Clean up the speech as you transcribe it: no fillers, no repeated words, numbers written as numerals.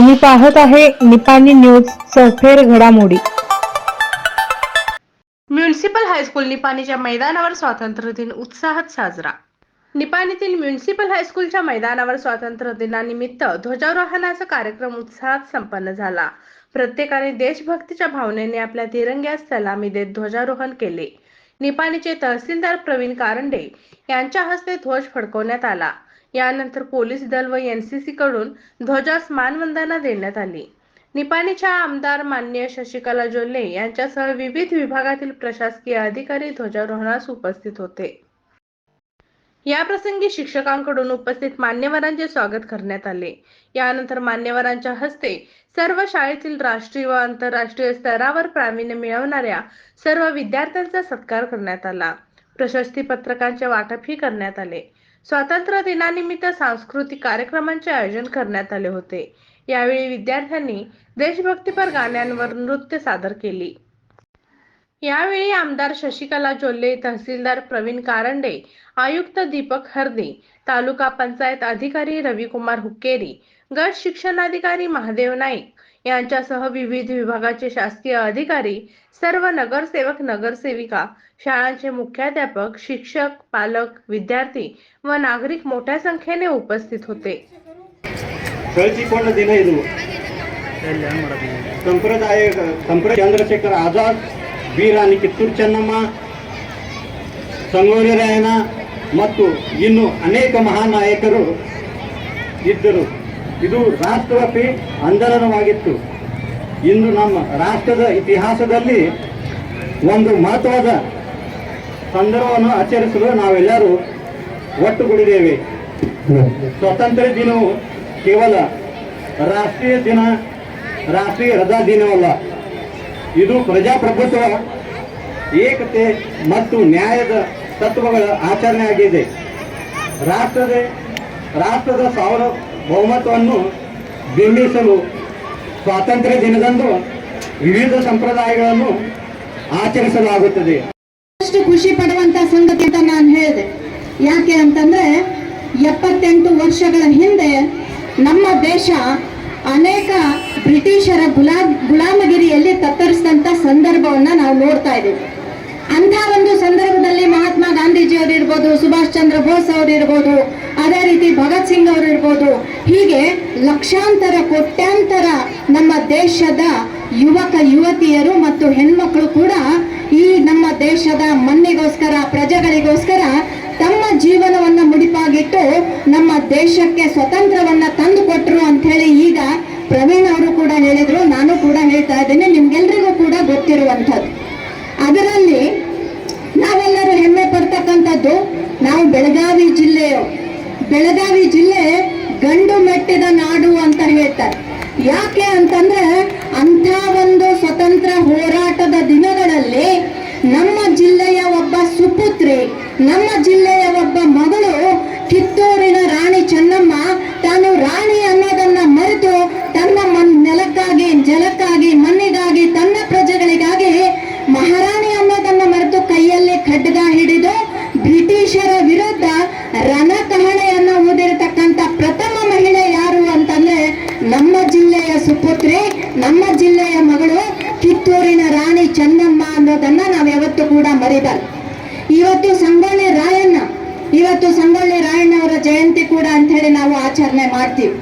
तुम्ही पाहत आहे निपाणी न्यूज सफेर घडामोडी। म्युनिसिपल हायस्कूल निपाणीच्या मैदानावर स्वातंत्र्य दिन उत्साहात साजरा। निपाणीतील म्युनिसिपल हायस्कूलच्या मैदानावर स्वातंत्र्य दिनानिमित्त ध्वजारोहणाचा कार्यक्रम उत्साहात संपन्न झाला। प्रत्येकाने देशभक्तीच्या भावनेने आपल्या तिरंग्यास सलामी देत ध्वजारोहण केले। निपाणीचे तहसीलदार प्रवीण कारंडे यांच्या हस्ते ध्वज फडकवण्यात आला। यानंतर पोलीस दल व एनसीसी कडून ध्वजास मानवंदना देण्यात आली। निपाणीच्या आमदार माननीय शशिकला जोल्ले यांच्यासह विविध विभागातील प्रशासकीय अधिकारी ध्वजारोहणास उपस्थित होते। या प्रसंगी शिक्षकांकडून उपस्थित मान्यवरांचे स्वागत करण्यात आले। यानंतर मान्यवरांच्या हस्ते सर्व शाळेतील राष्ट्रीय व आंतरराष्ट्रीय स्तरावर प्रावीण्य मिळवणाऱ्या सर्व विद्यार्थ्यांचा सत्कार करण्यात आला। प्रशस्ती पत्रकांचे वाटपही करण्यात आले। स्वातंत्र्य दिनानिमित्त सांस्कृतिक कार्यक्रमांचे आयोजन करण्यात आले होते। यावेळी विद्यार्थ्यांनी देशभक्तीपर गाण्यांवर नृत्य सादर केली। यावेळी आमदार शशिकला जोल्ले, तहसीलदार प्रवीण कारंडे, आयुक्त दीपक हरदे, तालुका पंचायत अधिकारी रविकुमार हुक्केरी, गट शिक्षणाधिकारी महादेव नाईक यांच्यासह विविध विभागाचे शासकीय अधिकारी, सर्व नगरसेवक नगरसेविका, शाळांचे मुख्याध्यापक, शिक्षक, पालक, विद्यार्थी व नागरिक मोठ्या संख्येने उपस्थित होते। दिन ಇದು ಚಂದ್ರಶೇಖರ ಆಜಾದ್, ವೀರಾಣಿ ಕಿತ್ತೂರು ಚೆನ್ನಮ್ಮ, ಸಂಗೊಳ್ಳಿ ರಾಯಣ್ಣ ಮತ್ತು ಇನ್ನು ಅನೇಕ ಮಹಾನ್ ನಾಯಕರು ಇದ್ದರು। ಇದು ರಾಷ್ಟ್ರವ್ಯಾಪಿ ಆಂದೋಲನವಾಗಿತ್ತು। ಇಂದು ನಮ್ಮ ರಾಷ್ಟ್ರದ ಇತಿಹಾಸದಲ್ಲಿ ಒಂದು ಮಹತ್ವದ ಸಂದರ್ಭವನ್ನು ಆಚರಿಸಲು ನಾವೆಲ್ಲರೂ ಒಟ್ಟುಗೂಡಿದ್ದೇವೆ। ಸ್ವಾತಂತ್ರ್ಯ ದಿನವು ಕೇವಲ ರಾಷ್ಟ್ರೀಯ ದಿನ, ರಾಷ್ಟ್ರೀಯ ರಜಾ ದಿನವಲ್ಲ, ಇದು ಪ್ರಜಾಪ್ರಭುತ್ವ, ಏಕತೆ ಮತ್ತು ನ್ಯಾಯದ ತತ್ವಗಳ ಆಚರಣೆಯಾಗಿದೆ। ರಾಷ್ಟ್ರದ ಸಾರ್ವಭೌಮತ್ವವನ್ನು ಬಿಂಬಿಸಲು ಸ್ವಾತಂತ್ರ್ಯ ದಿನದಂದು ವಿವಿಧ ಸಂಪ್ರದಾಯಗಳನ್ನು ಆಚರಿಸಲಾಗುತ್ತದೆ। ಅಷ್ಟು ಖುಷಿ ಪಡುವಂತ ಸಂಗತಿ ಅಂತ ನಾನು ಹೇಳಿದೆ। ಯಾಕೆ ಅಂತಂದ್ರೆ 78 ವರ್ಷಗಳ ಹಿಂದೆ ನಮ್ಮ ದೇಶ ಅನೇಕ ಬ್ರಿಟಿಷರ ಗುಲಾಮಗಿರಿಯಲ್ಲಿ ತತ್ತರಿಸಿದಂತ ಸಂದರ್ಭವನ್ನ ನಾವು ನೋಡ್ತಾ ಇದ್ದೀವಿ। ಅಂತ ಒಂದು ಸಂದರ್ಭದಲ್ಲಿ ಮಹಾತ್ಮ ಗಾಂಧೀಜಿ ಅವರು ಇರ್ಬೋದು, ಸುಭಾಷ್ ಚಂದ್ರ ಬೋಸ್ ಅವರು ಇರ್ಬೋದು, ಅದೇ ರೀತಿ ಭಗತ್ ಸಿಂಗ್ ಅವರು ಇರ್ಬೋದು, ಹೀಗೆ ಲಕ್ಷಾಂತರ ಕೋಟ್ಯಾಂತರ ನಮ್ಮ ದೇಶದ ಯುವಕ ಯುವತಿಯರು ಮತ್ತು ಹೆಣ್ಮಕ್ಳು ಕೂಡ ಈ ನಮ್ಮ ದೇಶದ ಮಣ್ಣಿಗೋಸ್ಕರ, ಪ್ರಜೆಗಳಿಗೋಸ್ಕರ ತಮ್ಮ ಜೀವನವನ್ನ ಮುಡಿಪಾಗಿಟ್ಟು ನಮ್ಮ ದೇಶಕ್ಕೆ ಸ್ವತಂತ್ರವನ್ನ ತಂದು ಕೊಟ್ಟರು ಅಂತ ಹೇಳಿ ಈಗ ಪ್ರವೀಣ್ ಅವರು ಕೂಡ ಹೇಳಿದ್ರು, ನಾನು ಕೂಡ ಹೇಳ್ತಾ ಇದ್ದೇನೆ, ನಿಮ್ಗೆಲ್ರಿಗೂ ಕೂಡ ಗೊತ್ತಿರುವಂಥದ್ದು। ಅದರಲ್ಲಿ ನಾವೆಲ್ಲರೂ ಹೆಮ್ಮೆ ಪಡ್ತಕ್ಕಂಥದ್ದು, ನಾವು ಬೆಳಗಾವಿ ಜಿಲ್ಲೆ ಗಂಡು ಮೆಟ್ಟಿದ ನಾಡು ಅಂತ ಹೇಳ್ತಾರೆ। ಯಾಕೆ ಅಂತಂದ್ರೆ ಅಂಥ ಒಂದು ಸ್ವತಂತ್ರ ಹೋರಾಟದ ದಿನಗಳಲ್ಲಿ ನಮ್ಮ ಜಿಲ್ಲೆಯ ಒಬ್ಬ ಸುಪುತ್ರಿ, ನಮ್ಮ ಜಿಲ್ಲೆಯ ಒಬ್ಬ ಮಗಳು, ಕಿತ್ತೂರಿನ ರಾಣಿ ಚೆನ್ನಮ್ಮ ತಾನು ರಾಣಿ ಅನ್ನೋದನ್ನ ಮರೆತು ತನ್ನ ನೆಲಕ್ಕಾಗಿ, ಜಲಕ್ಕಾಗಿ, ಮಣ್ಣಿಗಾಗಿ, ತನ್ನ ಪ್ರಜೆಗಳಿಗಾಗಿ ಮಹಾರಾಣಿ ಅನ್ನೋದನ್ನ ಮರೆತು ಕೈಯಲ್ಲಿ ಖಡ್ಗ ಹಿಡಿದು ಬ್ರಿಟಿಷರ ವಿರುದ್ಧ ರಣಕಹಳೆಯನ್ನ ಊದಿರತಕ್ಕಂತ ಪ್ರಥಮ ಮಹಿಳೆ ಯಾರು ಅಂತಂದ್ರೆ ನಮ್ಮ ಜಿಲ್ಲೆಯ ಸುಪುತ್ರಿ, ನಮ್ಮ ಜಿಲ್ಲೆಯ ಮಗಳು ಕಿತ್ತೂರಿನ ರಾಣಿ ಚೆನ್ನಮ್ಮ ಅನ್ನೋದನ್ನ ನಾವು ಯಾವತ್ತೂ ಕೂಡ ಮರಿಬಾರ್ದು। ಇವತ್ತು ಸಂಗೊಳ್ಳಿ ರಾಯಣ್ಣ ಅವರ ಜಯಂತಿ ಕೂಡ ಅಂತ ಹೇಳಿ ನಾವು ಆಚರಣೆ ಮಾಡ್ತೀವಿ।